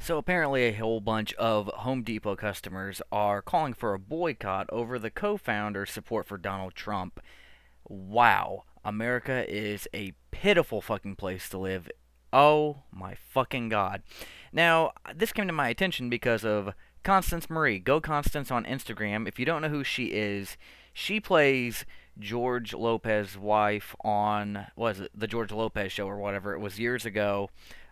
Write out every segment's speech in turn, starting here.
So apparently, a whole bunch of Home Depot customers are calling for a boycott over the co-founder's support for Donald Trump. Wow, America is a pitiful fucking place to live. Oh my fucking god. Now, this came to my attention because of Constance Marie. Go Constance on Instagram. If you don't know who she is, she plays George Lopez's wife on, what is it, the George Lopez show or whatever. It was years ago.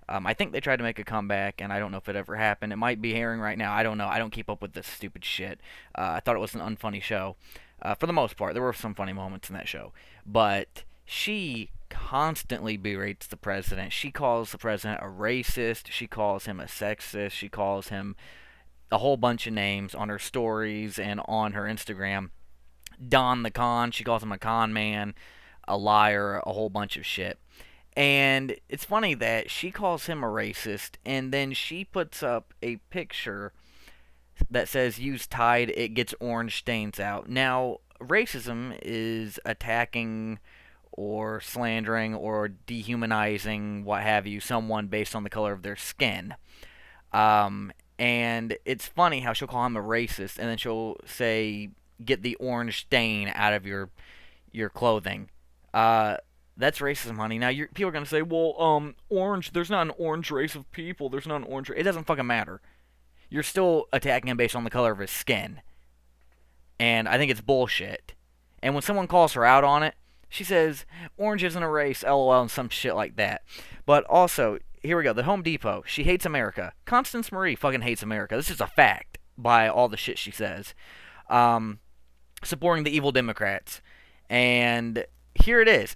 I think they tried to make a comeback, and I don't know if it ever happened. It might be airing right now. I don't know. I don't keep up with this stupid shit. I thought it was an unfunny show. For the most part, there were some funny moments in that show. But she constantly berates the president. She calls the president a racist. She calls him a sexist. She calls him a whole bunch of names on her stories and on her Instagram. Don the Con. She calls him a con man, a liar, a whole bunch of shit. And it's funny that she calls him a racist, and then she puts up a picture that says use Tide, it gets orange stains out. Now, racism is attacking or slandering or dehumanizing, what have you, someone based on the color of their skin. And it's funny how she'll call him a racist, and then she'll say, get the orange stain out of your clothing. That's racism, honey. Now, people are gonna say, "Well, orange. There's not an orange race of people. There's not an orange. It doesn't fucking matter. You're still attacking him based on the color of his skin, and I think it's bullshit. And when someone calls her out on it, she says, "Orange isn't a race, lol," and some shit like that. But also, here we go. The Home Depot. She hates America. Constance Marie fucking hates America. This is a fact by all the shit she says. Um, Supporting the evil Democrats, and here it is.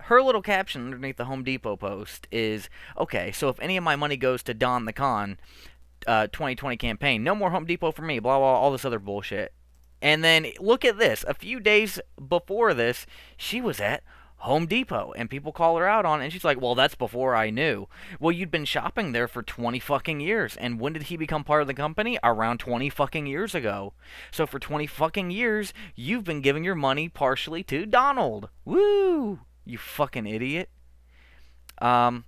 Her little caption underneath the Home Depot post is, okay, so if any of my money goes to Don the Con 2020 campaign, no more Home Depot for me, blah, blah, all this other bullshit. And then look at this. A few days before this, she was at Home Depot, and people call her out on it, and she's like, well, that's before I knew. Well, you'd been shopping there for 20 fucking years, and when did he become part of the company? Around 20 fucking years ago. So for 20 fucking years, you've been giving your money partially to Donald. Woo! You fucking idiot. Um,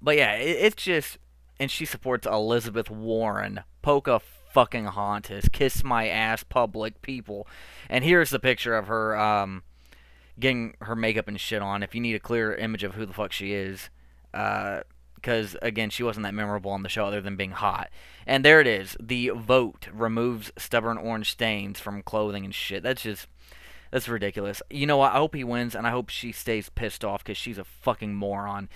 but yeah, it's just, and she supports Elizabeth Warren. Poca fucking hauntus. Kiss my ass, public people. And here's the picture of her, getting her makeup and shit on. If you need a clear image of who the fuck she is, because again, she wasn't that memorable on the show other than being hot. And there it is. The vote removes stubborn orange stains from clothing and shit. That's ridiculous. You know what? I hope he wins, and I hope she stays pissed off because she's a fucking moron.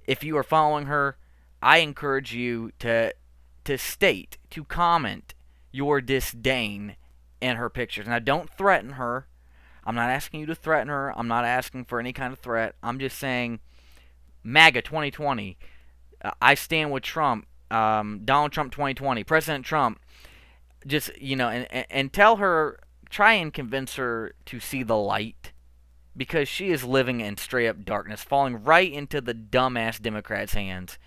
If you are following her, I encourage you to comment your disdain in her pictures. Now, don't threaten her. I'm not asking you to threaten her. I'm not asking for any kind of threat. I'm just saying, MAGA 2020. I stand with Trump. Donald Trump 2020. President Trump. Just, and tell her, try and convince her to see the light, because she is living in straight up darkness, falling right into the dumbass Democrats' hands.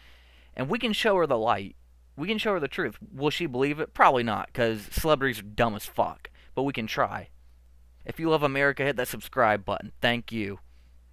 And we can show her the light. We can show her the truth. Will she believe it? Probably not, because celebrities are dumb as fuck. But we can try. If you love America, hit that subscribe button. Thank you.